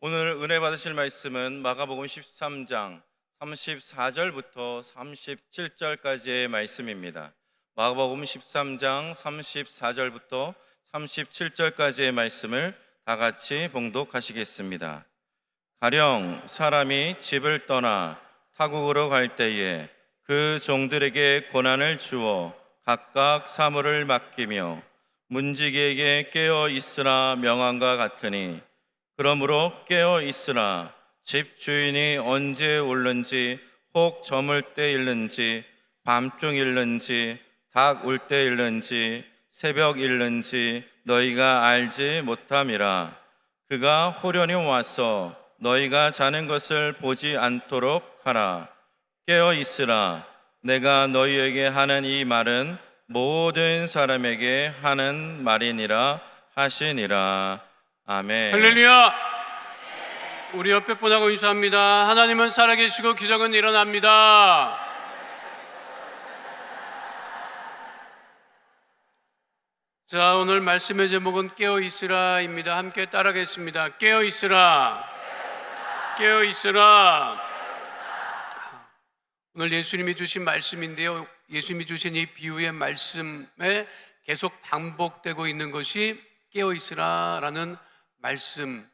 오늘 은혜 받으실 말씀은 마가복음 13장 34절부터 37절까지의 말씀입니다. 마가복음 13장 34절부터 37절까지의 말씀을 다 같이 봉독하시겠습니다. 가령 사람이 집을 떠나 타국으로 갈 때에 그 종들에게 고난을 주어 각각 사물을 맡기며 문지기에게 깨어 있으라 명함과 같으니, 그러므로 깨어 있으라. 집 주인이 언제 올는지, 혹 저물 때 일는지, 밤중 일는지, 닭 울 때 일는지, 새벽 일는지 너희가 알지 못함이라. 그가 호련히 와서 너희가 자는 것을 보지 않도록 하라. 깨어 있으라. 내가 너희에게 하는 이 말은 모든 사람에게 하는 말이니라 하시니라. 아멘. 할렐루야. 우리 옆에 분하고 인사합니다. 하나님은 살아계시고 기적은 일어납니다. 자, 오늘 말씀의 제목은 깨어있으라입니다. 함께 따라하겠습니다. 깨어있으라. 깨어있으라. 오늘 예수님이 주신 말씀인데요, 예수님이 주신 이 비유의 말씀에 계속 반복되고 있는 것이 깨어있으라라는 말씀입니다.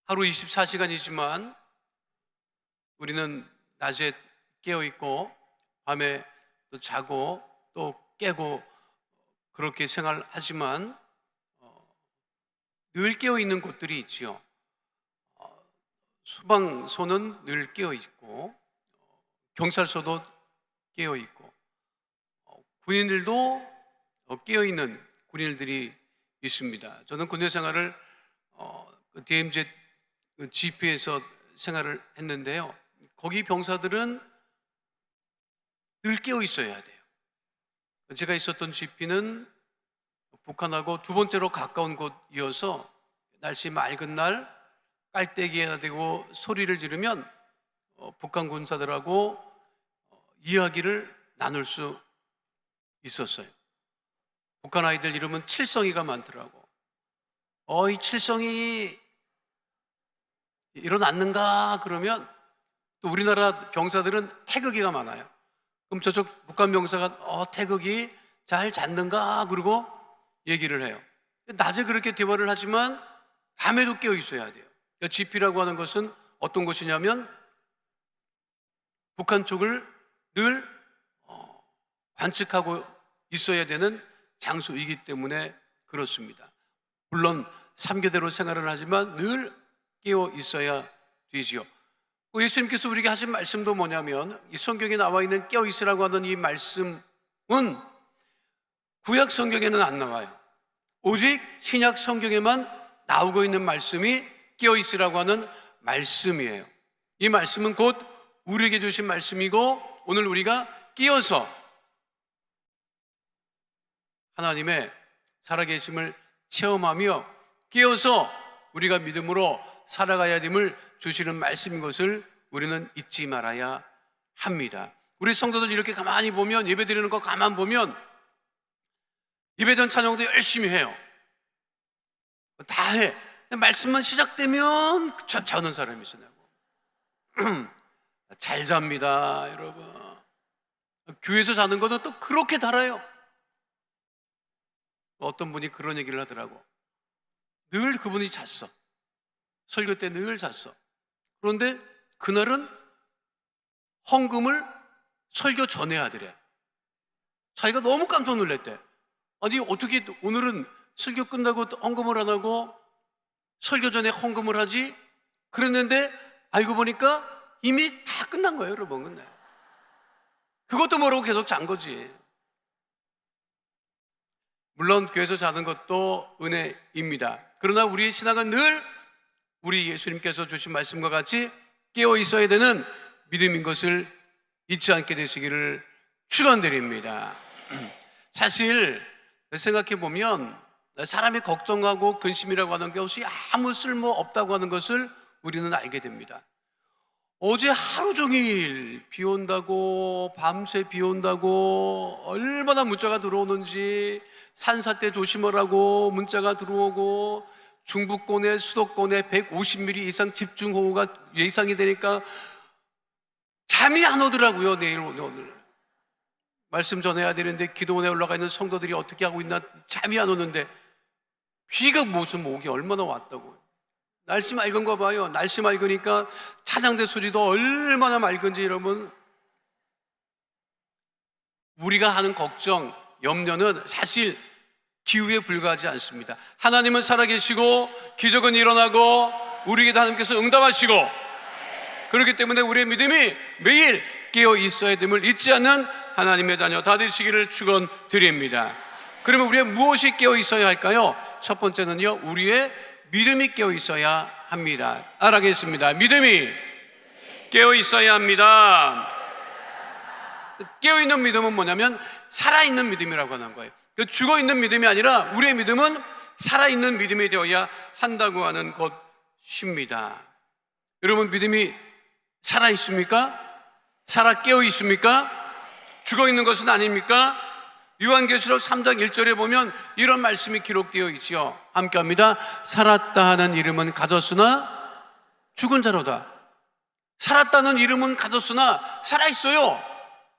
하루 24시간이지만 우리는 낮에 깨어있고 밤에 또 자고 또 깨고 그렇게 생활하지만 늘 깨어있는 곳들이 있지요. 소방서는 늘 깨어있고 경찰서도 깨어있고 군인들도 깨어있는 군인들이 있습니다. 저는 군대 생활을 DMZ GP에서 생활을 했는데요, 거기 병사들은 늘 깨어있어야 돼요. 제가 있었던 GP는 북한하고 두 번째로 가까운 곳이어서 날씨 맑은 날 깔때기 해야 되고 소리를 지르면 북한 군사들하고 이야기를 나눌 수 있었어요. 북한 아이들 이름은 칠성이가 많더라고. 이 칠성이 일어났는가 그러면, 또 우리나라 병사들은 태극기가 많아요. 그럼 저쪽 북한 병사가 태극기 잘 잤는가 그러고 얘기를 해요. 낮에 그렇게 대화를 하지만 밤에도 깨어 있어야 돼요. GP라고 하는 것은 어떤 것이냐면 북한 쪽을 늘 관측하고 있어야 되는 장소이기 때문에 그렇습니다. 물론 3교대로 생활을 하지만 늘 깨어 있어야 되지요. 예수님께서 우리에게 하신 말씀도 뭐냐면, 이 성경에 나와 있는 깨어 있으라고 하는 이 말씀은 구약 성경에는 안 나와요. 오직 신약 성경에만 나오고 있는 말씀이 깨어 있으라고 하는 말씀이에요. 이 말씀은 곧 우리에게 주신 말씀이고, 오늘 우리가 깨어서 하나님의 살아계심을 체험하며 깨어서 우리가 믿음으로 살아가야 됨을 주시는 말씀인 것을 우리는 잊지 말아야 합니다. 우리 성도들 이렇게 가만히 보면, 예배 드리는 거 가만 보면 예배전 찬양도 열심히 해요. 다 해. 말씀만 시작되면 자는 사람이 있어요. 잘 잡니다, 여러분. 교회에서 자는 거는 또 그렇게 달아요. 어떤 분이 그런 얘기를 하더라고. 늘 그분이 잤어. 설교 때 늘 잤어. 그런데 그날은 헌금을 설교 전에 하더래. 자기가 너무 깜짝 놀랐대. 아니 어떻게 오늘은 설교 끝나고 헌금을 안 하고 설교 전에 헌금을 하지? 그랬는데 알고 보니까 이미 다 끝난 거예요, 여러분. 근데 그것도 모르고 계속 잔 거지. 물론 교회에서 자는 것도 은혜입니다. 그러나 우리의 신앙은 늘 우리 예수님께서 주신 말씀과 같이 깨어 있어야 되는 믿음인 것을 잊지 않게 되시기를 축원드립니다. 사실 생각해 보면 사람이 걱정하고 근심이라고 하는 것이 아무 쓸모 없다고 하는 것을 우리는 알게 됩니다. 어제 하루 종일 비 온다고, 밤새 비 온다고, 얼마나 문자가 들어오는지, 산사태 조심하라고 문자가 들어오고 중부권에 수도권에 150mm 이상 집중호우가 예상이 되니까 잠이 안 오더라고요. 내일 오늘 말씀 전해야 되는데 기도원에 올라가 있는 성도들이 어떻게 하고 있나 잠이 안 오는데 비가 무슨 오기 얼마나 왔다고. 날씨 맑은가 봐요. 날씨 맑으니까 차장대 소리도 얼마나 맑은지. 여러분, 우리가 하는 걱정, 염려는 사실 기후에 불과하지 않습니다. 하나님은 살아계시고 기적은 일어나고 우리에게도 하나님께서 응답하시고, 그렇기 때문에 우리의 믿음이 매일 깨어 있어야 됨을 잊지 않는 하나님의 자녀 다 되시기를 축원드립니다. 그러면 우리의 무엇이 깨어 있어야 할까요? 첫 번째는요, 우리의 믿음이 깨어 있어야 합니다. 알아겠습니다. 믿음이 깨어 있어야 합니다. 깨어 있는 믿음은 뭐냐면 살아있는 믿음이라고 하는 거예요. 죽어 있는 믿음이 아니라 우리의 믿음은 살아있는 믿음이 되어야 한다고 하는 것입니다. 여러분, 믿음이 살아 있습니까? 살아 깨어 있습니까? 죽어 있는 것은 아닙니까? 요한계시록 3장 1절에 보면 이런 말씀이 기록되어 있지요. 함께 합니다. 살았다 하는 이름은 가졌으나 죽은 자로다. 살았다는 이름은 가졌으나 살아있어요.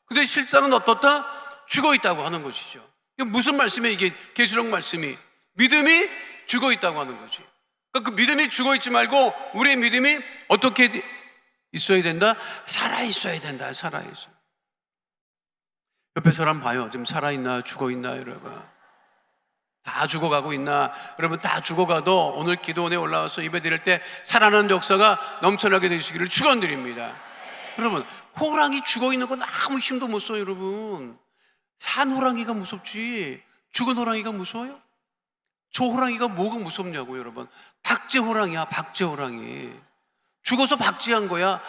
근데 실상은 어떻다? 죽어 있다고 하는 것이죠. 이게 무슨 말씀이에요? 이게 계시록 말씀이 믿음이 죽어 있다고 하는 거지. 그러니까 그 믿음이 죽어 있지 말고 우리의 믿음이 어떻게 있어야 된다? 살아있어야 된다. 살아있어. 옆에 사람 봐요. 지금 살아있나 죽어있나 여러분. 다 죽어가고 있나? 여러분, 다 죽어가도 오늘 기도원에 올라와서 예배드릴 때 살아나는 역사가 넘쳐나게 되시기를 축원드립니다. 여러분, 호랑이 죽어있는 건 아무 힘도 못 써요. 여러분, 산 호랑이가 무섭지 죽은 호랑이가 무서워요? 저 호랑이가 뭐가 무섭냐고요. 여러분, 박제 호랑이야. 박제 호랑이 죽어서 박제한 거야.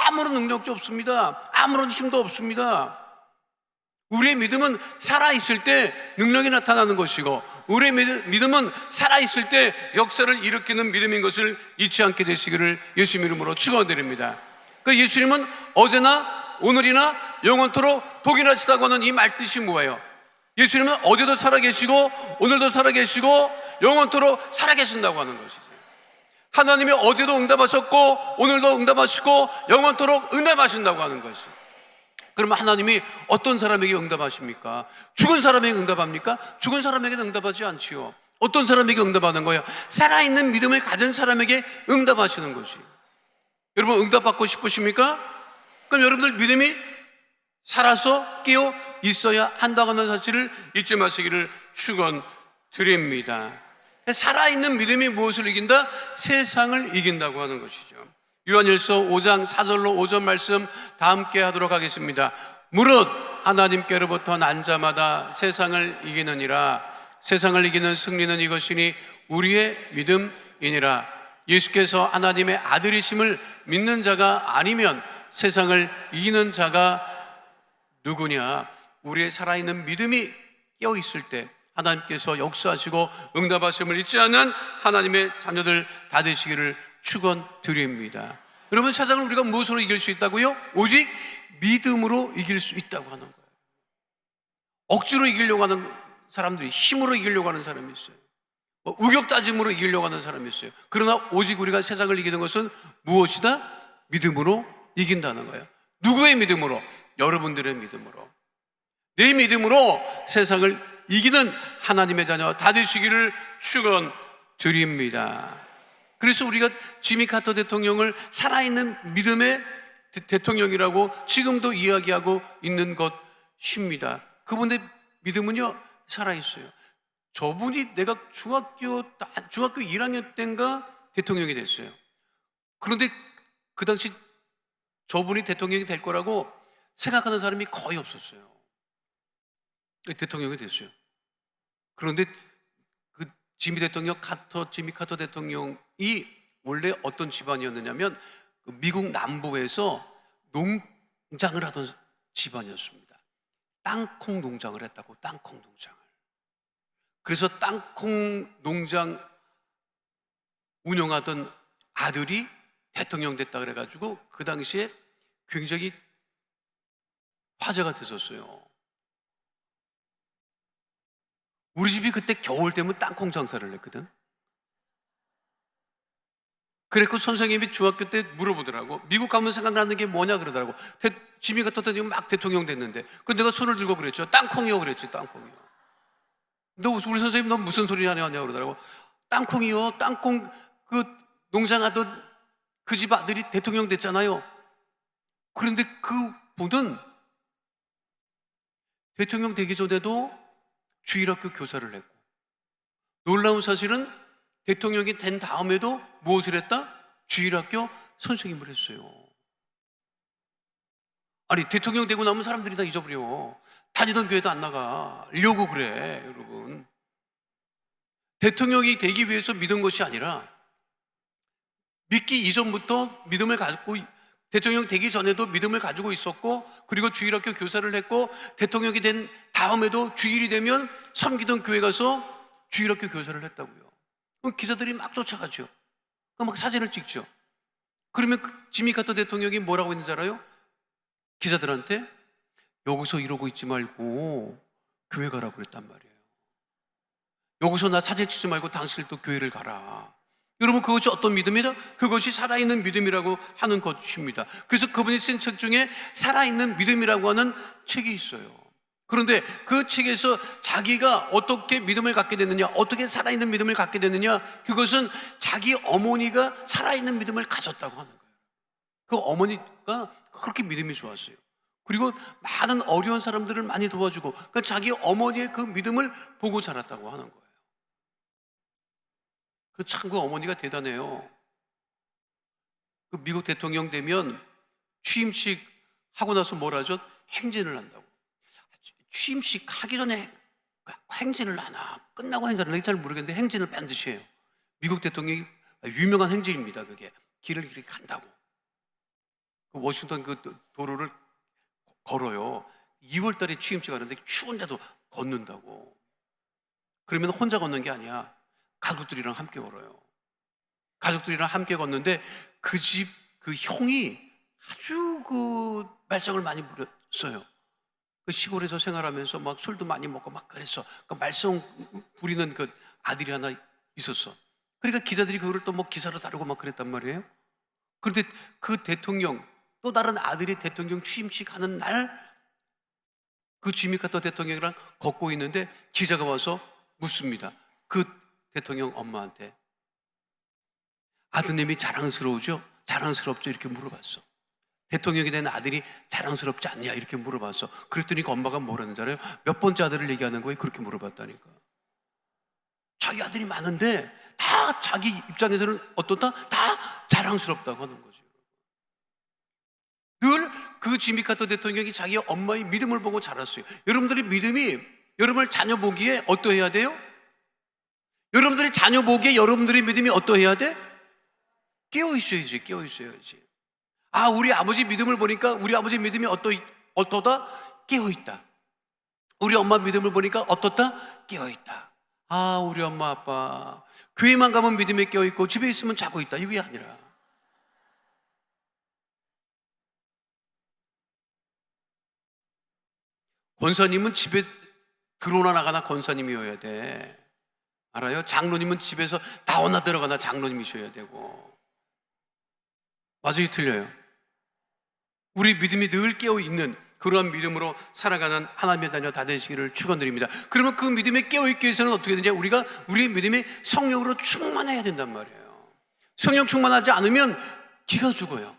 아무런 능력도 없습니다. 아무런 힘도 없습니다. 우리의 믿음은 살아있을 때 능력이 나타나는 것이고, 우리의 믿음은 살아있을 때 역사를 일으키는 믿음인 것을 잊지 않게 되시기를 예수님 이름으로 축원드립니다. 그러니까 예수님은 어제나 오늘이나 영원토록 동일하시다고 하는 이 말뜻이 뭐예요? 예수님은 어제도 살아계시고 오늘도 살아계시고 영원토록 살아계신다고 하는 것이죠. 하나님이 어제도 응답하셨고 오늘도 응답하시고 영원토록 응답하신다고 하는 것이죠. 그러면 하나님이 어떤 사람에게 응답하십니까? 죽은 사람에게 응답합니까? 죽은 사람에게는 응답하지 않지요. 어떤 사람에게 응답하는 거예요? 살아있는 믿음을 가진 사람에게 응답하시는 것이. 여러분, 응답받고 싶으십니까? 그럼 여러분들 믿음이 살아서 깨어 있어야 한다고 하는 사실을 잊지 마시기를 축원드립니다. 살아있는 믿음이 무엇을 이긴다? 세상을 이긴다고 하는 것이죠. 요한일서 5장 4절로 5절 말씀 다 함께 하도록 하겠습니다. 무릇 하나님께로부터 난 자마다 세상을 이기느니라. 세상을 이기는 승리는 이것이니 우리의 믿음이니라. 예수께서 하나님의 아들이심을 믿는 자가 아니면 세상을 이기는 자가 누구냐? 우리의 살아있는 믿음이 깨어있을 때 하나님께서 역사하시고 응답하심을 잊지 않는 하나님의 자녀들 다 되시기를 축원드립니다. 여러분, 세상을 우리가 무엇으로 이길 수 있다고요? 오직 믿음으로 이길 수 있다고 하는 거예요. 억지로 이기려고 하는 사람들이, 힘으로 이기려고 하는 사람이 있어요. 우격다짐으로 이기려고 하는 사람이 있어요. 그러나 오직 우리가 세상을 이기는 것은 무엇이다? 믿음으로 이긴다는 거예요. 누구의 믿음으로? 여러분들의 믿음으로. 내 믿음으로 세상을 이기는 하나님의 자녀 다 되시기를 축원드립니다. 그래서 우리가 지미 카터 대통령을 살아있는 믿음의 대통령이라고 지금도 이야기하고 있는 것입니다. 그분의 믿음은요, 살아있어요. 저분이 내가 중학교 1학년 때인가 대통령이 됐어요. 그런데 그 당시 저분이 대통령이 될 거라고 생각하는 사람이 거의 없었어요. 대통령이 됐어요. 그런데 그 지미 카터 대통령이 원래 어떤 집안이었느냐면 미국 남부에서 농장을 하던 집안이었습니다. 땅콩 농장을 했다고, 땅콩 농장을. 그래서 땅콩 농장 운영하던 아들이 대통령 됐다 그래가지고 그 당시에 굉장히 화제가 됐었어요. 우리 집이 그때 겨울 되면 땅콩 장사를 했거든. 그랬고 선생님이 중학교 때 물어보더라고. 미국 가면 생각나는 게 뭐냐 그러더라고. 짐이 갖다 대니 막 대통령 됐는데. 그 내가 손을 들고 그랬죠. 땅콩이요 그랬지. 땅콩이요. 우리 선생님 너 무슨 소리 하냐 그러더라고. 땅콩이요. 땅콩 그 농장하던 그 집 아들이 대통령 됐잖아요. 그런데 그 분은 대통령 되기 전에도 주일학교 교사를 했고, 놀라운 사실은 대통령이 된 다음에도 무엇을 했다? 주일학교 선생님을 했어요. 아니, 대통령 되고 나면 사람들이 다 잊어버려. 다니던 교회도 안 나가려고 그래, 여러분. 대통령이 되기 위해서 믿은 것이 아니라 믿기 이전부터 믿음을 갖고, 대통령 되기 전에도 믿음을 가지고 있었고, 그리고 주일학교 교사를 했고, 대통령이 된 다음에도 주일이 되면 섬기던 교회 가서 주일학교 교사를 했다고요. 그럼 기자들이 막 쫓아가죠. 막 사진을 찍죠. 그러면 지미 카터 대통령이 뭐라고 했는지 알아요? 기자들한테 여기서 이러고 있지 말고 교회 가라고 그랬단 말이에요. 여기서 나 사진 찍지 말고 당신들도 교회를 가라. 여러분, 그것이 어떤 믿음이다? 그것이 살아있는 믿음이라고 하는 것입니다. 그래서 그분이 쓴 책 중에 살아있는 믿음이라고 하는 책이 있어요. 그런데 그 책에서 자기가 어떻게 믿음을 갖게 됐느냐, 어떻게 살아있는 믿음을 갖게 됐느냐, 그것은 자기 어머니가 살아있는 믿음을 가졌다고 하는 거예요. 그 어머니가 그렇게 믿음이 좋았어요. 그리고 많은 어려운 사람들을 많이 도와주고, 그러니까 자기 어머니의 그 믿음을 보고 자랐다고 하는 거예요. 참 그 어머니가 대단해요. 그 미국 대통령 되면 취임식 하고 나서 뭘 하죠? 행진을 한다고. 취임식 하기 전에 행진을 하나, 끝나고 행진을 하나, 잘 모르겠는데 행진을 반드시 해요. 미국 대통령이 유명한 행진입니다. 그게 길을 이렇게 간다고. 그 워싱턴 그 도로를 걸어요. 2월 달에 취임식 하는데 추운데도 걷는다고. 그러면 혼자 걷는 게 아니야. 가족들이랑 함께 걸어요. 가족들이랑 함께 걷는데 그 집 그 형이 아주 그 말썽을 많이 부렸어요. 그 시골에서 생활하면서 막 술도 많이 먹고 막 그랬어. 그 말썽 부리는 그 아들이 하나 있었어. 그러니까 기자들이 그거를 또 뭐 기사로 다루고 막 그랬단 말이에요. 그런데 그 대통령, 또 다른 아들이 대통령 취임식 하는 날 그 지미 카터 대통령이랑 걷고 있는데 기자가 와서 묻습니다. 그 대통령 엄마한테 아드님이 자랑스러우죠? 자랑스럽죠? 이렇게 물어봤어. 대통령이 된 아들이 자랑스럽지 않냐? 이렇게 물어봤어. 그랬더니 그 엄마가 뭐라는지 알아요? 몇 번째 아들을 얘기하는 거예요? 그렇게 물어봤다니까. 자기 아들이 많은데 다 자기 입장에서는 어떻다? 다 자랑스럽다고 하는 거죠. 늘 그 지미 카터 대통령이 자기 엄마의 믿음을 보고 자랐어요. 여러분들의 믿음이 여러분을 자녀 보기에 어떠해야 돼요? 여러분들이 자녀 보기에 여러분들의 믿음이 어떠해야 돼? 깨어 있어야지, 깨어 있어야지. 아, 우리 아버지 믿음을 보니까 우리 아버지 믿음이 어떠다? 깨어 있다. 우리 엄마 믿음을 보니까 어떻다? 깨어 있다. 아, 우리 엄마 아빠 교회만 가면 믿음에 깨어 있고 집에 있으면 자고 있다. 이게 아니라 권사님은 집에 들어오나 나가나 권사님이어야 돼. 알아요? 장로님은 집에서 나오나 들어가나 장로님이셔야 되고. 맞아요, 틀려요? 우리 믿음이 늘 깨어있는 그러한 믿음으로 살아가는 하나님의 자녀 다 되시기를 축원드립니다. 그러면 그 믿음에 깨어있기 위해서는 어떻게 되냐? 우리가 우리의 믿음이 성령으로 충만해야 된단 말이에요. 성령 충만하지 않으면 기가 죽어요.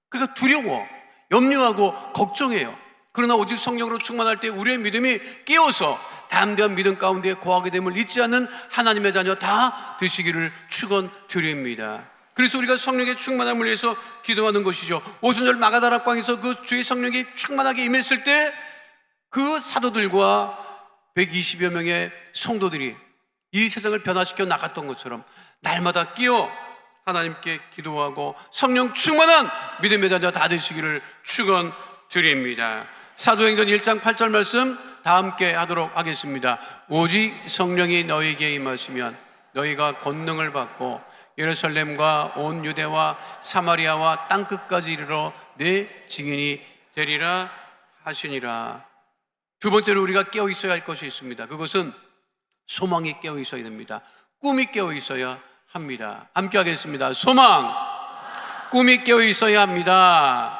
그러니까 두려워, 염려하고 걱정해요. 그러나 오직 성령으로 충만할 때 우리의 믿음이 깨어서 담대한 믿음 가운데 거하게 됨을 잊지 않는 하나님의 자녀 다 되시기를 축원드립니다. 그래서 우리가 성령의 충만함을 위해서 기도하는 것이죠. 오순절 마가다락방에서 그 주의 성령이 충만하게 임했을 때 그 사도들과 120여 명의 성도들이 이 세상을 변화시켜 나갔던 것처럼 날마다 끼어 하나님께 기도하고 성령 충만한 믿음의 자녀 다 되시기를 축원드립니다. 사도행전 1장 8절 말씀 다 함께 하도록 하겠습니다. 오직 성령이 너희에게 임하시면 너희가 권능을 받고 예루살렘과 온 유대와 사마리아와 땅끝까지 이르러 내 증인이 되리라 하시니라. 두 번째로 우리가 깨어 있어야 할 것이 있습니다. 그것은 소망이 깨어 있어야 됩니다. 꿈이 깨어 있어야 합니다. 함께 하겠습니다. 소망, 꿈이 깨어 있어야 합니다.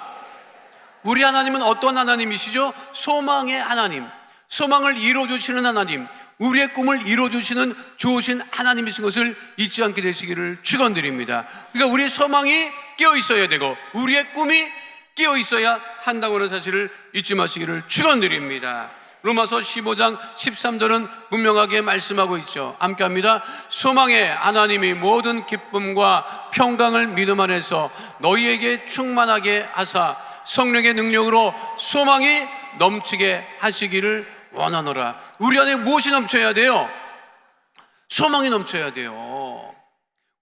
우리 하나님은 어떤 하나님이시죠? 소망의 하나님, 소망을 이루어주시는 하나님, 우리의 꿈을 이루어주시는 좋으신 하나님이신 것을 잊지 않게 되시기를 축원드립니다. 그러니까 우리의 소망이 깨어 있어야 되고 우리의 꿈이 깨어 있어야 한다고 하는 사실을 잊지 마시기를 축원드립니다. 로마서 15장 13절은 분명하게 말씀하고 있죠. 함께 합니다. 소망의 하나님이 모든 기쁨과 평강을 믿음 안에서 너희에게 충만하게 하사 성령의 능력으로 소망이 넘치게 하시기를 원하노라. 우리 안에 무엇이 넘쳐야 돼요? 소망이 넘쳐야 돼요.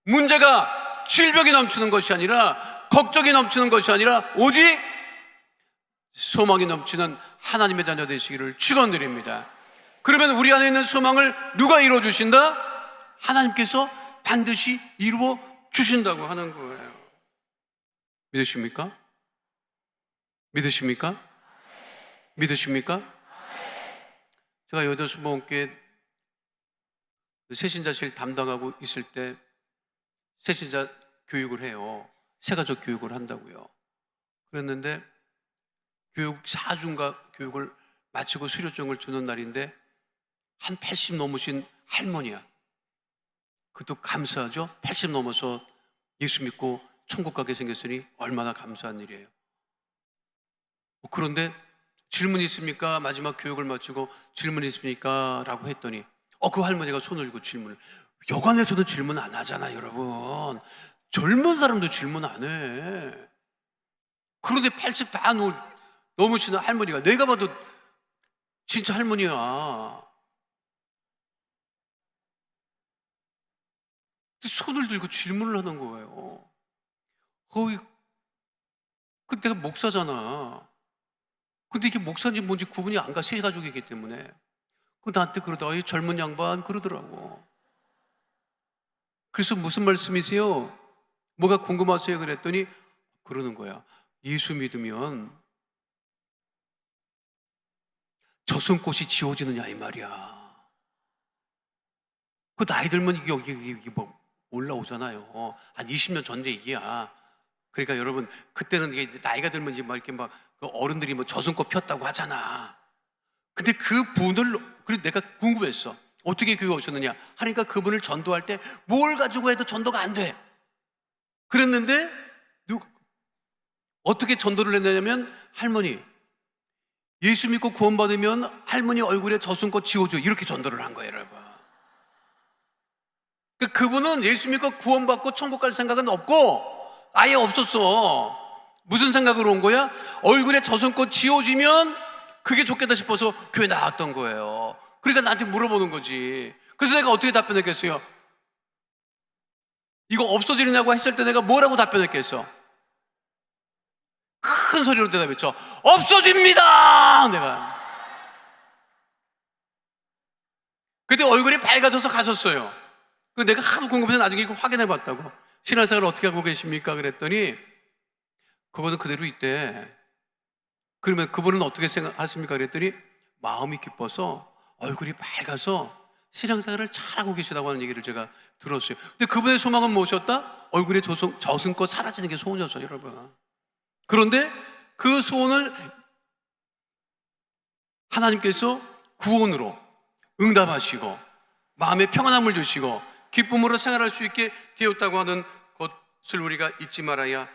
문제가 질병이 넘치는 것이 아니라, 걱정이 넘치는 것이 아니라 오직 소망이 넘치는 하나님의 자녀 되시기를 축원드립니다. 그러면 우리 안에 있는 소망을 누가 이루어 주신다? 하나님께서 반드시 이루어 주신다고 하는 거예요. 믿으십니까? 믿으십니까? 믿으십니까? 제가 여자수목교회 새신자실 담당하고 있을 때 새신자 교육을 해요. 새가족 교육을 한다고요. 그랬는데 교육 4주인가 교육을 마치고 수료증을 주는 날인데 한 80 넘으신 할머니야. 그것도 감사하죠. 80 넘어서 예수 믿고 천국 가게 생겼으니 얼마나 감사한 일이에요. 그런데 질문 있습니까? 마지막 교육을 마치고 질문 있습니까? 라고 했더니 그 할머니가 손을 들고 질문을, 여관에서도 질문 안 하잖아 여러분. 젊은 사람도 질문 안 해. 그런데 80 다 넘으시는 할머니가, 내가 봐도 진짜 할머니야. 손을 들고 질문을 하는 거예요. 그 내가 목사잖아. 근데 이게 목사인지 뭔지 구분이 안 가, 새 가족이기 때문에. 나한테 그러다가 이 젊은 양반 그러더라고. 그래서 무슨 말씀이세요? 뭐가 궁금하세요? 그랬더니 그러는 거야. 예수 믿으면 저승꽃이 지워지느냐 이 말이야. 그 나이 들면 이게 뭐 올라오잖아요. 한 20년 전 얘기야. 그러니까 여러분, 그때는 이게 나이가 들면 이제 막 이렇게 막 그 어른들이 뭐 저승꽃 폈다고 하잖아. 근데 그래서 내가 궁금했어. 어떻게 교육 오셨느냐 하니까 그분을 전도할 때 뭘 가지고 해도 전도가 안 돼. 그랬는데 어떻게 전도를 했냐면, 할머니 예수 믿고 구원받으면 할머니 얼굴에 저승꽃 지워줘, 이렇게 전도를 한 거예요 여러분. 그분은 예수 믿고 구원받고 천국 갈 생각은 없고 아예 없었어. 무슨 생각으로 온 거야? 얼굴에 저승꽃 지워지면 그게 좋겠다 싶어서 교회 나왔던 거예요. 그러니까 나한테 물어보는 거지. 그래서 내가 어떻게 답변했겠어요? 이거 없어지느냐고 했을 때 내가 뭐라고 답변했겠어? 큰 소리로 대답했죠. 없어집니다! 내가. 그때 얼굴이 밝아져서 갔었어요. 내가 하도 궁금해서 나중에 이거 확인해 봤다고. 신앙생활 어떻게 하고 계십니까? 그랬더니 그거는 그대로 있대. 그러면 그분은 어떻게 생각하십니까? 그랬더니 마음이 기뻐서 얼굴이 밝아서 신앙생활을 잘하고 계시다고 하는 얘기를 제가 들었어요. 근데 그분의 소망은 무엇이었다? 얼굴에 저승꽃 사라지는 게 소원이었어요 여러분. 그런데 그 소원을 하나님께서 구원으로 응답하시고 마음에 평안함을 주시고 기쁨으로 생활할 수 있게 되었다고 하는 것을 우리가 잊지 말아야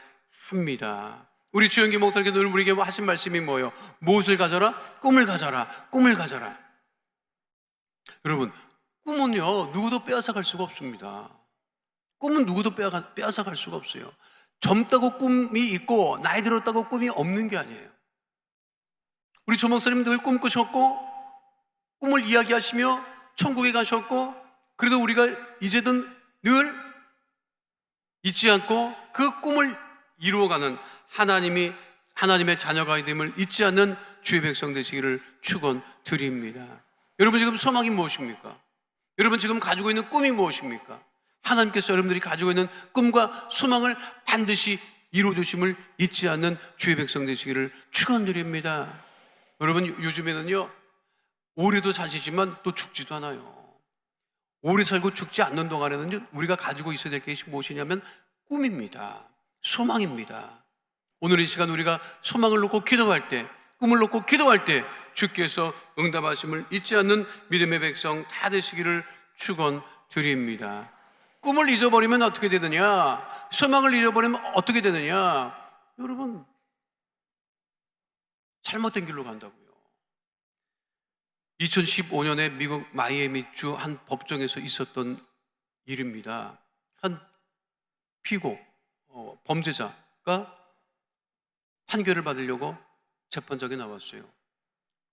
합니다. 우리 주영기 목사님께서 늘 우리에게 하신 말씀이 뭐예요? 무엇을 가져라? 꿈을 가져라. 꿈을 가져라. 여러분, 꿈은요 누구도 빼앗아갈 수가 없습니다. 꿈은 누구도 빼앗아갈 수가 없어요. 젊다고 꿈이 있고 나이 들었다고 꿈이 없는 게 아니에요. 우리 조 목사님 늘 꿈꾸셨고 꿈을 이야기하시며 천국에 가셨고, 그래도 우리가 이제는 늘 잊지 않고 그 꿈을 이루어가는 하나님의 자녀가 됨을 잊지 않는 주의 백성 되시기를 축원드립니다. 여러분 지금 소망이 무엇입니까? 여러분 지금 가지고 있는 꿈이 무엇입니까? 하나님께서 여러분들이 가지고 있는 꿈과 소망을 반드시 이루어주심을 잊지 않는 주의 백성 되시기를 축원드립니다. 여러분 요즘에는요 오래도 사시지만 또 죽지도 않아요. 오래 살고 죽지 않는 동안에는 우리가 가지고 있어야 될 것이 무엇이냐면 꿈입니다. 소망입니다. 오늘 이 시간 우리가 소망을 놓고 기도할 때, 꿈을 놓고 기도할 때 주께서 응답하심을 잊지 않는 믿음의 백성 다 되시기를 축원드립니다. 꿈을 잊어버리면 어떻게 되느냐? 소망을 잃어버리면 어떻게 되느냐? 여러분, 잘못된 길로 간다고요. 2015년에 미국 마이애미주 한 법정에서 있었던 일입니다. 한 피고, 범죄자가 판결을 받으려고 재판장에 나왔어요.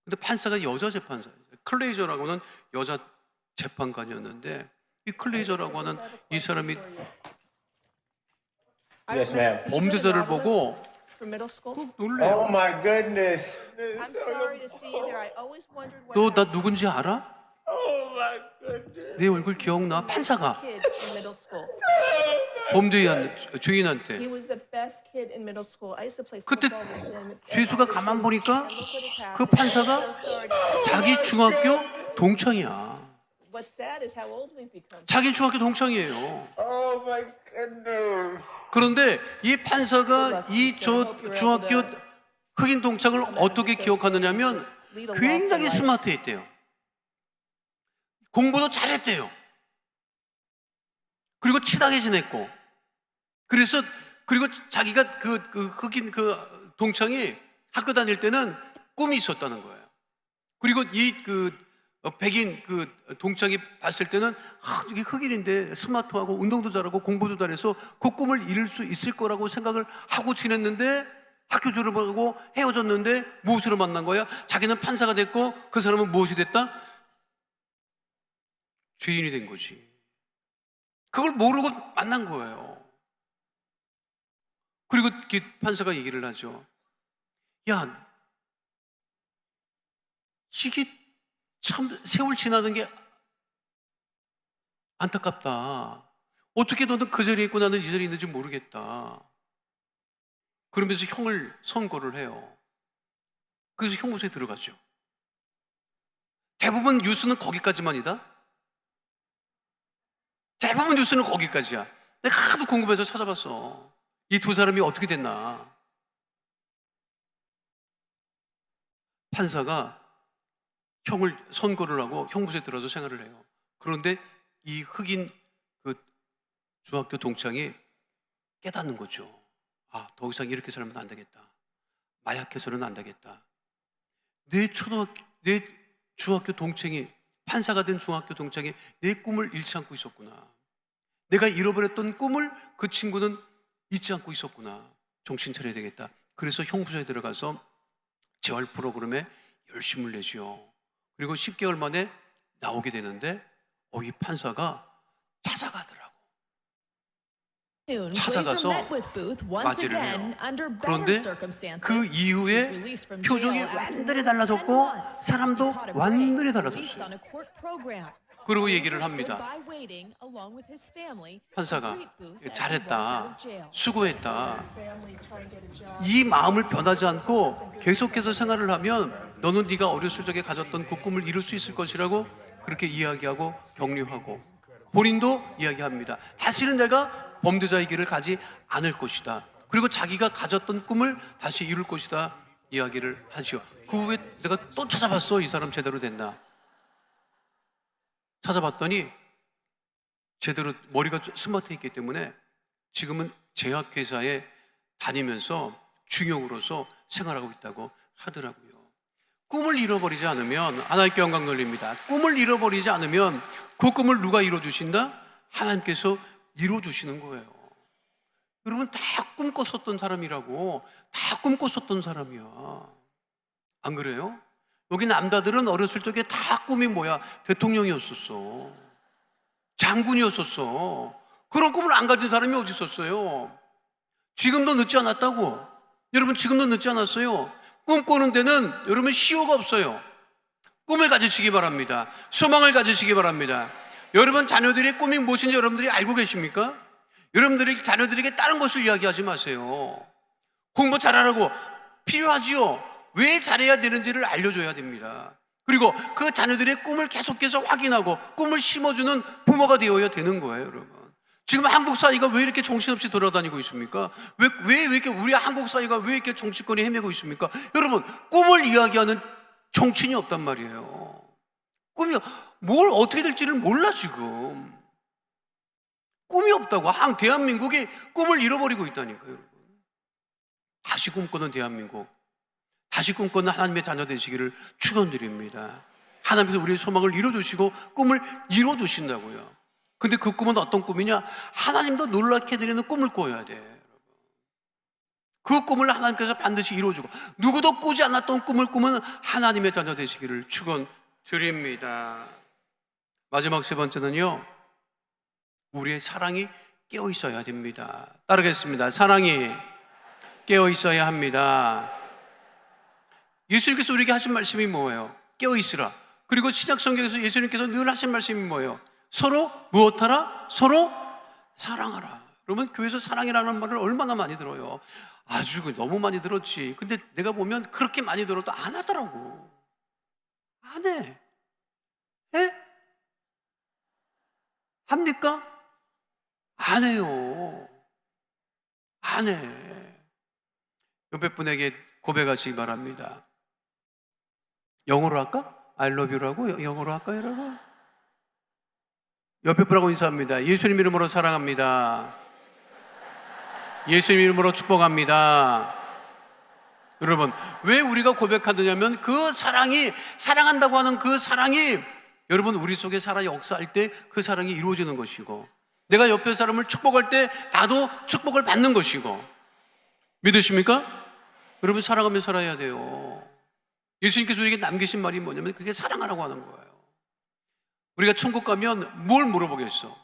근데 판사가 여자 재판사예요. 클레이저라고 하는 여자 재판관이었는데, 이 클레이저라고 하는 이 사람이 Yes, ma'am. 범죄자를 보고 For middle school? 꼭 Oh 놀래요. my goodness. I'm sorry to see you here. I always wondered what 너 나 happened 누군지 알아? Oh my goodness. 내 얼굴 기억나? 판사가 kid in middle school. 주인한테 He was the best kid in middle school. I used to play 그때 football with him. 죄수가 가만 보니까 And look what has 그 happened. 판사가 I'm so sorry to- 자기 중학교 동창이야. What's sad is how old we've become. 자기 중학교 동창이에요. Oh my goodness. 그런데 이 판사가 이 중학교 흑인 동창을 어떻게 기억하느냐면 굉장히 스마트했대요. 공부도 잘했대요. 그리고 친하게 지냈고. 그리고 자기가 그 흑인 그 동창이 학교 다닐 때는 꿈이 있었다는 거예요. 그리고 이 백인 그 동창이 봤을 때는 이게 흑인인데 스마트하고 운동도 잘하고 공부도 잘해서 그 꿈을 이룰 수 있을 거라고 생각을 하고 지냈는데 학교 졸업하고 헤어졌는데 무엇으로 만난 거야? 자기는 판사가 됐고 그 사람은 무엇이 됐다? 죄인이 된 거지. 그걸 모르고 만난 거예요. 그리고 그 판사가 얘기를 하죠. 야, 이게 참 세월 지나는 게 안타깝다. 어떻게 너는 그 자리에 있고 나는 이 자리에 있는지 모르겠다. 그러면서 형을 선고를 해요. 그래서 형무소에 들어가죠. 대부분 뉴스는 거기까지만이다. 대부분 뉴스는 거기까지야. 내가 하도 궁금해서 찾아봤어. 이 두 사람이 어떻게 됐나. 판사가 형을 선고를 하고 형무소에 들어서 생활을 해요. 그런데 이 흑인 그 중학교 동창이 깨닫는 거죠. 아, 더 이상 이렇게 살면 안 되겠다. 마약해서는 안 되겠다. 내 중학교 동창이, 판사가 된 중학교 동창이 내 꿈을 잃지 않고 있었구나. 내가 잃어버렸던 꿈을 그 친구는 잊지 않고 있었구나. 정신 차려야 되겠다. 그래서 형무소에 들어가서 재활 프로그램에 열심을 내죠. 그리고 10개월 만에 나오게 되는데 이 판사가 찾아가더라고. 찾아가서 맞이를 해요. 그런데 그 이후에 표정이 완전히 달라졌고 사람도 완전히 달라졌어요. 그리고 얘기를 합니다. 판사가 잘했다, 수고했다. 이 마음을 변하지 않고 계속해서 생활을 하면 너는 네가 어렸을 적에 가졌던 그 꿈을 이룰 수 있을 것이라고 그렇게 이야기하고 격려하고 본인도 이야기합니다. 다시는 내가 범죄자의 길을 가지 않을 것이다. 그리고 자기가 가졌던 꿈을 다시 이룰 것이다 이야기를 하죠. 그 후에 내가 또 찾아봤어. 이 사람 제대로 됐나. 찾아봤더니 제대로 머리가 스마트했기 때문에 지금은 제약회사에 다니면서 중용으로서 생활하고 있다고 하더라고요. 꿈을 잃어버리지 않으면, 하나님께 영광 돌립니다. 꿈을 잃어버리지 않으면 그 꿈을 누가 이뤄주신다? 하나님께서 이뤄주시는 거예요. 여러분, 다 꿈꿨었던 사람이라고. 다 꿈꿨었던 사람이야. 안 그래요? 여기 남자들은 어렸을 적에 다 꿈이 뭐야? 대통령이었었어. 장군이었었어. 그런 꿈을 안 가진 사람이 어디 있었어요? 지금도 늦지 않았다고. 여러분, 지금도 늦지 않았어요. 꿈꾸는 데는 여러분 시효가 없어요. 꿈을 가지시기 바랍니다. 소망을 가지시기 바랍니다. 여러분 자녀들의 꿈이 무엇인지 여러분들이 알고 계십니까? 여러분들이 자녀들에게 다른 것을 이야기하지 마세요. 공부 잘하라고 필요하지요. 왜 잘해야 되는지를 알려줘야 됩니다. 그리고 그 자녀들의 꿈을 계속해서 확인하고 꿈을 심어주는 부모가 되어야 되는 거예요, 여러분. 지금 한국 사회가 왜 이렇게 정신없이 돌아다니고 있습니까? 왜 이렇게 우리 한국 사회가 왜 이렇게 정치권이 헤매고 있습니까? 여러분, 꿈을 이야기하는 정치인이 없단 말이에요. 꿈이 뭘 어떻게 될지를 몰라 지금. 꿈이 없다고. 대한민국이 꿈을 잃어버리고 있다니까요, 여러분. 다시 꿈꾸는 대한민국, 다시 꿈꾸는 하나님의 자녀 되시기를 축원드립니다. 하나님께서 우리의 소망을 이루어주시고 꿈을 이루어주신다고요. 근데 그 꿈은 어떤 꿈이냐? 하나님도 놀랍게 드리는 꿈을 꿔야 돼. 그 꿈을 하나님께서 반드시 이루어주고, 누구도 꾸지 않았던 꿈을 꾸면 하나님의 자녀 되시기를 축원드립니다. 마지막 세 번째는요, 우리의 사랑이 깨어 있어야 됩니다. 따르겠습니다. 사랑이 깨어 있어야 합니다. 예수님께서 우리에게 하신 말씀이 뭐예요? 깨어 있으라. 그리고 신약 성경에서 예수님께서 늘 하신 말씀이 뭐예요? 서로 무엇하라? 서로 사랑하라. 여러분, 교회에서 사랑이라는 말을 얼마나 많이 들어요. 아주 너무 많이 들었지. 근데 내가 보면 그렇게 많이 들어도 안 하더라고. 안 해. 해? 합니까? 안 해요. 안 해. 옆에 분에게 고백하시기 바랍니다. 영어로 할까? I love you라고? 영어로 할까요, 여러분? 옆에 분하고 인사합니다. 예수님 이름으로 사랑합니다. 예수님 이름으로 축복합니다. 여러분, 왜 우리가 고백하느냐면 그 사랑이, 사랑한다고 하는 그 사랑이 여러분 우리 속에 살아 역사할 때 그 사랑이 이루어지는 것이고, 내가 옆에 사람을 축복할 때 나도 축복을 받는 것이고, 믿으십니까? 여러분, 사랑하며 살아야 돼요. 예수님께서 우리에게 남기신 말이 뭐냐면 그게 사랑하라고 하는 거예요. 우리가 천국 가면 뭘 물어보겠어?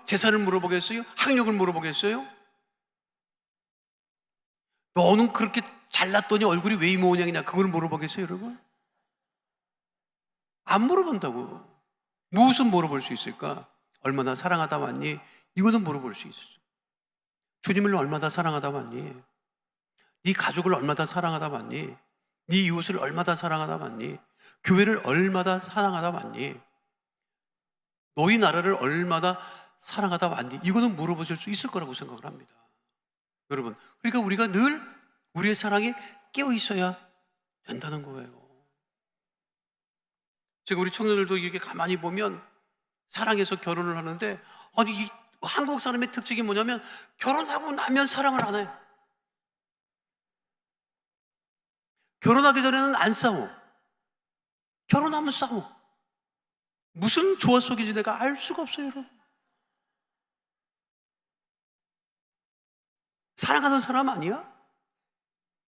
재산을 물어보겠어요? 학력을 물어보겠어요? 너는 그렇게 잘났더니 얼굴이 왜 이 모양이냐, 그걸 물어보겠어요, 여러분? 안 물어본다고. 무엇은 물어볼 수 있을까? 얼마나 사랑하다 왔니? 이거는 물어볼 수 있어. 주님을 얼마나 사랑하다 왔니? 네 가족을 얼마나 사랑하다 왔니? 네 이웃을 얼마나 사랑하다 왔니? 교회를 얼마나 사랑하다 왔니? 너희 나라를 얼마나 사랑하다 왔니? 이거는 물어보실 수 있을 거라고 생각을 합니다. 여러분, 그러니까 우리가 늘 우리의 사랑에 깨어 있어야 된다는 거예요. 지금 우리 청년들도 이렇게 가만히 보면 사랑해서 결혼을 하는데, 아니 이 한국 사람의 특징이 뭐냐면 결혼하고 나면 사랑을 안 해. 결혼하기 전에는 안 싸워. 결혼하면 싸워. 무슨 조화 속인지 내가 알 수가 없어요, 여러분. 사랑하는 사람 아니야?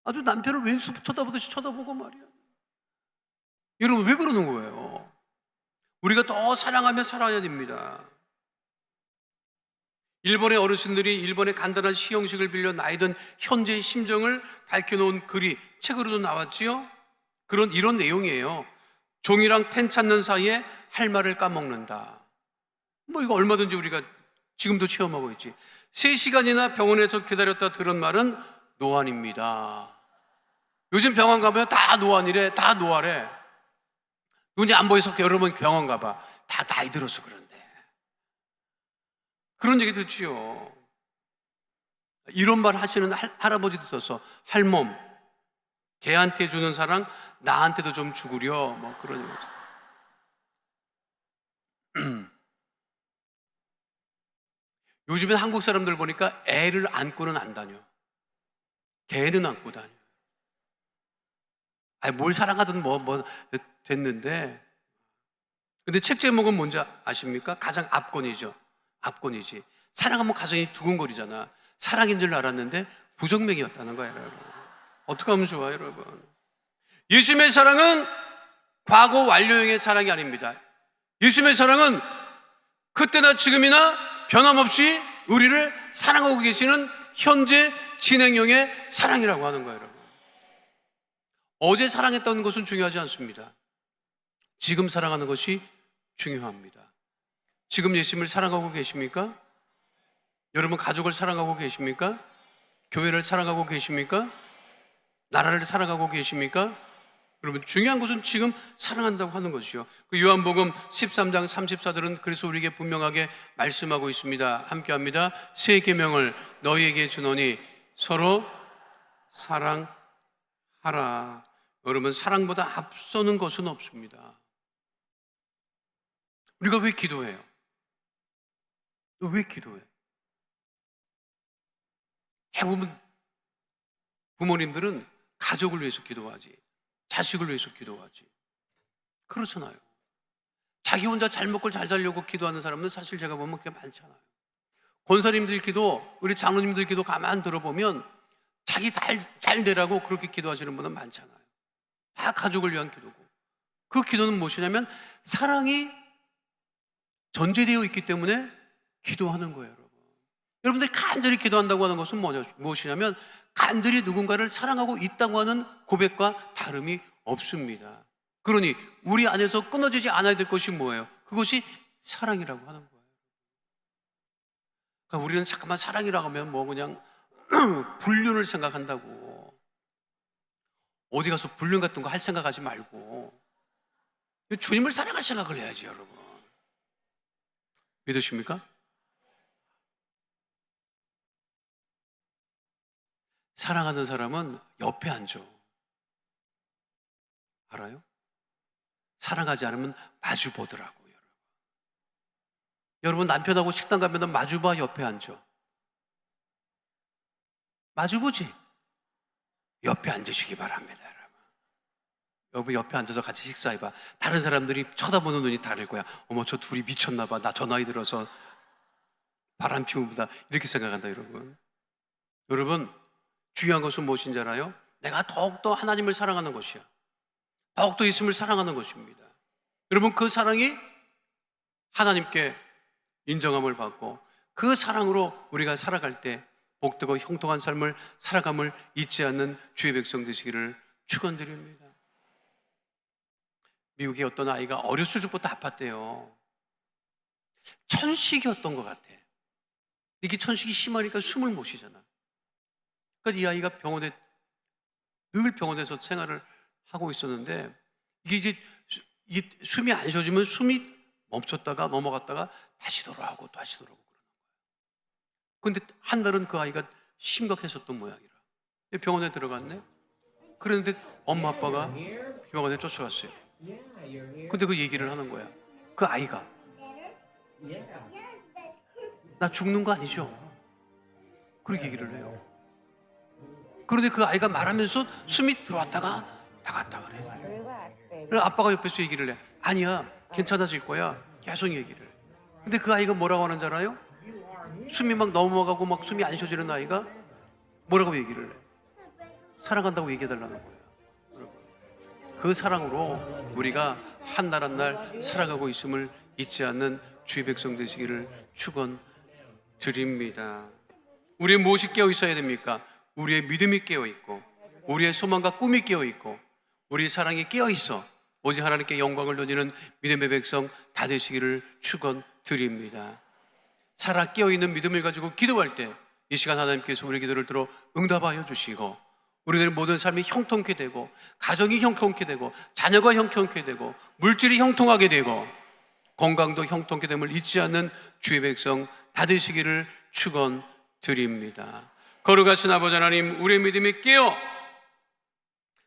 아주 남편을 왼수 쳐다보듯이 쳐다보고 말이야. 여러분, 왜 그러는 거예요? 우리가 더 사랑하며 살아야 됩니다. 일본의 어르신들이 일본의 간단한 시형식을 빌려 나이든 현재의 심정을 밝혀놓은 글이 책으로도 나왔지요. 이런 내용이에요. 종이랑 펜 찾는 사이에 할 말을 까먹는다. 이거 얼마든지 우리가 지금도 체험하고 있지. 3시간이나 병원에서 기다렸다 들은 말은 노안입니다. 요즘 병원 가면 다 노안이래, 다 노화래. 눈이 안 보여서 여러분 병원 가봐. 다 나이 들어서 그런데. 그런 얘기 듣지요. 이런 말 하시는 할아버지도 있어서, 할멈, 걔한테 주는 사랑 나한테도 좀 주구려, 그런 얘기죠. 요즘엔 한국 사람들 보니까 애를 안고는 안 다녀. 걔는 안고 다녀. 뭘 사랑하든 됐는데. 근데 책 제목은 뭔지 아십니까? 가장 압권이죠. 압권이지. 사랑하면 가정이 두근거리잖아. 사랑인 줄 알았는데 부정맥이었다는 거예요, 여러분. 어떻게 하면 좋아요, 여러분? 예수님의 사랑은 과거 완료형의 사랑이 아닙니다. 예수님의 사랑은 그때나 지금이나 변함없이 우리를 사랑하고 계시는 현재 진행형의 사랑이라고 하는 거예요, 여러분. 어제 사랑했다는 것은 중요하지 않습니다. 지금 사랑하는 것이 중요합니다. 지금 예수님을 사랑하고 계십니까? 여러분 가족을 사랑하고 계십니까? 교회를 사랑하고 계십니까? 나라를 사랑하고 계십니까? 여러분, 중요한 것은 지금 사랑한다고 하는 것이요. 그 요한복음 13장 34절은 그래서 우리에게 분명하게 말씀하고 있습니다. 함께 합니다. 새 계명을 너희에게 주노니 서로 사랑하라. 여러분, 사랑보다 앞서는 것은 없습니다. 우리가 왜 기도해요? 왜 기도해? 대부분 부모님들은 가족을 위해서 기도하지, 자식을 위해서 기도하지. 그렇잖아요. 자기 혼자 잘 먹고 잘 살려고 기도하는 사람은 사실 제가 보면 그렇게 많잖아요. 권사님들 기도, 우리 장로님들 기도 가만 들어보면 자기 잘 되라고 그렇게 기도하시는 분은 많잖아요. 다 가족을 위한 기도고, 그 기도는 무엇이냐면 사랑이 전제되어 있기 때문에 기도하는 거예요. 여러분, 여러분들이 간절히 기도한다고 하는 것은 무엇이냐면 간절히 누군가를 사랑하고 있다고 하는 고백과 다름이 없습니다. 그러니 우리 안에서 끊어지지 않아야 될 것이 뭐예요? 그것이 사랑이라고 하는 거예요. 그러니까 우리는 잠깐만 사랑이라고 하면 뭐 그냥 불륜을 생각한다고, 어디 가서 불륜 같은 거 할 생각하지 말고 주님을 사랑할 생각을 해야지. 여러분, 믿으십니까? 사랑하는 사람은 옆에 앉아. 알아요? 사랑하지 않으면 마주 보더라고요. 여러분, 남편하고 식당 가면 마주 봐, 옆에 앉아? 마주 보지? 옆에 앉으시기 바랍니다. 여러분, 옆에 앉아서 같이 식사해봐. 다른 사람들이 쳐다보는 눈이 다를 거야. 어머, 저 둘이 미쳤나 봐. 나 저 나이 들어서 바람 피우보다 이렇게 생각한다. 여러분, 중요한 것은 무엇인지 알아요? 내가 더욱더 하나님을 사랑하는 것이야. 더욱더 예수님을 사랑하는 것입니다. 여러분, 그 사랑이 하나님께 인정함을 받고 그 사랑으로 우리가 살아갈 때 복되고 형통한 삶을 살아감을 잊지 않는 주의 백성 되시기를 축원드립니다. 미국의 어떤 아이가 어렸을 적부터 아팠대요. 천식이었던 것 같아. 이게 천식이 심하니까 숨을 못 쉬잖아. 그러니까 이 아이가 늘 병원에서 생활을 하고 있었는데, 이게 이제 숨이 안 쉬어지면 숨이 멈췄다가 넘어갔다가 다시 돌아오고 다시 돌아오고 그러는 거예요. 근데 한 달은 그 아이가 심각했었던 모양이라 병원에 들어갔네. 그런데 엄마 아빠가 병원에 쫓아갔어요. 근데 그 얘기를 하는 거야. 그 아이가 나 죽는 거 아니죠? 그렇게 얘기를 해요. 그런데 그 아이가 말하면서 숨이 들어왔다가 나갔다 그래. 그래서 아빠가 옆에서 얘기를 해. 아니야, 괜찮아질 거야. 계속 얘기를 해. 근데 그 아이가 뭐라고 하는지 알아요? 숨이 막 넘어가고 막 숨이 안 쉬어지는 아이가 뭐라고 얘기를 해? 사랑한다고 얘기해달라는 거예요. 여러분, 그 사랑으로 우리가 한 날 한 날 살아가고 있음을 잊지 않는 주의 백성 되시기를 축원드립니다. 우리의 무엇이 깨어 있어야 됩니까? 우리의 믿음이 깨어 있고, 우리의 소망과 꿈이 깨어 있고, 우리의 사랑이 깨어 있어 오직 하나님께 영광을 돌리는 믿음의 백성 다 되시기를 축원드립니다. 살아 깨어 있는 믿음을 가지고 기도할 때 이 시간 하나님께서 우리 기도를 들어 응답하여 주시고, 우리들의 모든 삶이 형통케 되고, 가정이 형통케 되고, 자녀가 형통케 되고, 물질이 형통하게 되고, 건강도 형통케 됨을 잊지 않는 주의 백성 다 되시기를 축원드립니다. 거룩하신 아버지 하나님, 우리의 믿음이 깨어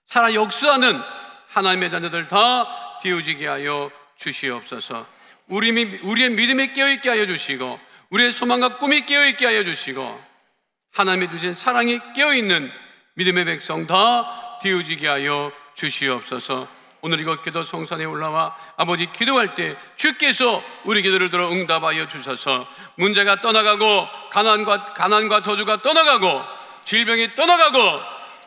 살아 역사하는 하나님의 자녀들 다 되어지게 하여 주시옵소서. 우리의 믿음이 깨어있게 하여 주시고, 우리의 소망과 꿈이 깨어있게 하여 주시고, 하나님의 주신 사랑이 깨어있는 믿음의 백성 다 되어지게 하여 주시옵소서. 오늘 이곳 기도 성산에 올라와 아버지 기도할 때 주께서 우리 기도를 들어 응답하여 주셔서 문제가 떠나가고, 가난과 저주가 떠나가고, 질병이 떠나가고,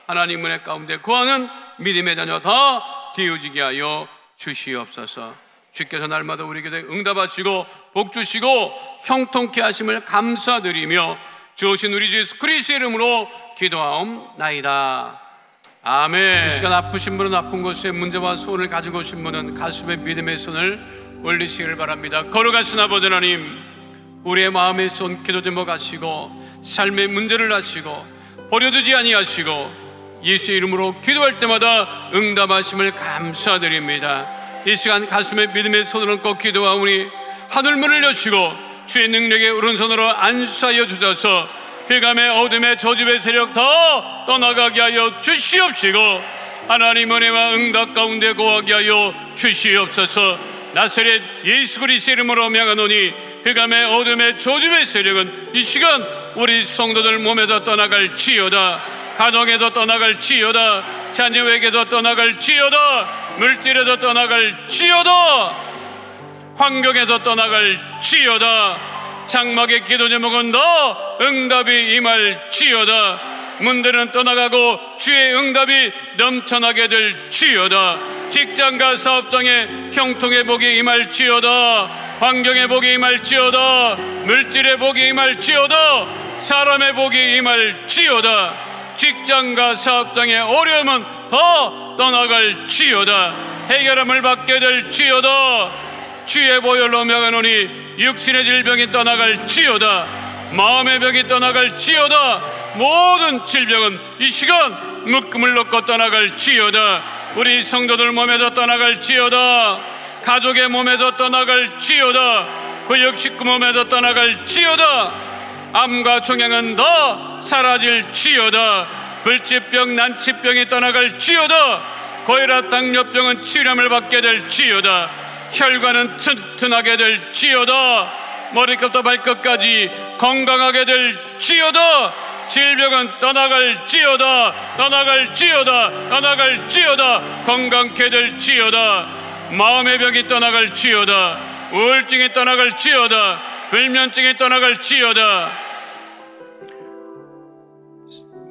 하나님 은혜 가운데 거하는 믿음의 자녀 다 되어지게 하여 주시옵소서. 주께서 날마다 우리 기도에 응답하시고 복 주시고 형통케 하심을 감사드리며 주오신 우리 주 예수 그리스도의 이름으로 기도하옵나이다. 아멘. 이 시간 아프신 분은 아픈 곳에 문제와 소원을 가지고 오신 분은 가슴에 믿음의 손을 올리시길 바랍니다. 거룩하신 아버지 하나님, 우리의 마음의 손 기도 제목 아시고 삶의 문제를 아시고 버려두지 아니하시고 예수의 이름으로 기도할 때마다 응답하심을 감사드립니다. 이 시간 가슴에 믿음의 손을 얹고 기도하오니 하늘문을 여시고 주의 능력의 오른손으로 안수하여 주셔서 흑암의 어둠의 저주의 세력 더 떠나가게 하여 주시옵시고 하나님 은혜와 응답 가운데 거하게 하여 주시옵소서. 나사렛 예수 그리스도의 이름으로 명하노니 흑암의 어둠의 저주의 세력은 이 시간 우리 성도들 몸에서 떠나갈지어다. 가정에서 떠나갈지어다. 자녀에게서 떠나갈지어다. 물질에서 떠나갈지어다. 환경에서 떠나갈지어다. 장막의 기도 제목은 너 응답이 임할지어다. 문들은 떠나가고 주의 응답이 넘쳐나게 될지어다. 직장과 사업장에 형통의 복이 임할지어다. 환경의 복이 임할지어다. 물질의 복이 임할지어다. 사람의 복이 임할지어다. 직장과 사업장의 어려움은 더 떠나갈지어다. 해결함을 받게 될지어다. 주의 보혈로 명하노니 육신의 질병이 떠나갈지어다. 마음의 병이 떠나갈지어다. 모든 질병은 이 시간 묶음을 놓고 떠나갈지어다. 우리 성도들 몸에서 떠나갈지어다. 가족의 몸에서 떠나갈지어다. 구역 식구 몸에서 떠나갈지어다. 암과 종양은 더 사라질지어다. 불치병 난치병이 떠나갈지어다. 고혈압 당뇨병은 치료함을 받게 될지어다. 혈관은 튼튼하게 될지어다. 머리끝부터 발끝까지 건강하게 될지어다. 질병은 떠나갈지어다. 떠나갈지어다. 떠나갈지어다. 건강케 될지어다. 마음의 병이 떠나갈지어다. 우울증이 떠나갈지어다. 불면증이 떠나갈지어다.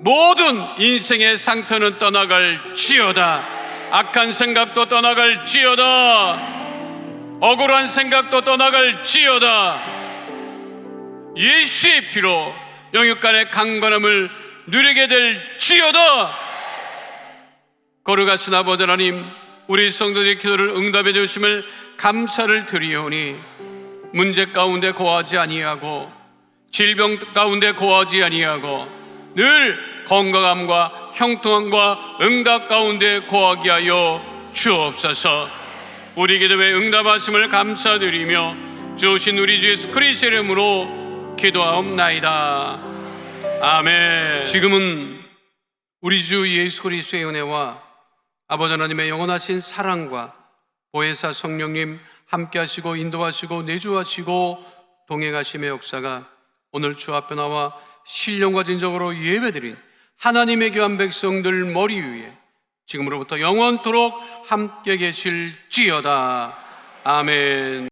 모든 인생의 상처는 떠나갈지어다. 악한 생각도 떠나갈지어다. 억울한 생각도 떠나갈지어다. 예수의 피로 영육간의 강건함을 누리게 될지어다. 거룩하신 아버지 하나님, 우리 성도들의 기도를 응답해 주심을 감사를 드리오니 문제 가운데 고하지 아니하고 질병 가운데 고하지 아니하고 늘 건강함과 형통함과 응답 가운데 고하게 하여 주옵소서. 우리 기도에 응답하심을 감사드리며 주신 우리 주 예수 그리스도의 이름으로 기도하옵나이다. 아멘. 지금은 우리 주 예수 그리스도의 은혜와 아버지 하나님의 영원하신 사랑과 보혜사 성령님 함께하시고 인도하시고 내주하시고 동행하심의 역사가 오늘 주 앞에 나와 신령과 진정으로 예배드린 하나님의 귀한 백성들 머리 위에 지금으로부터 영원토록 함께 계실지어다. 아멘.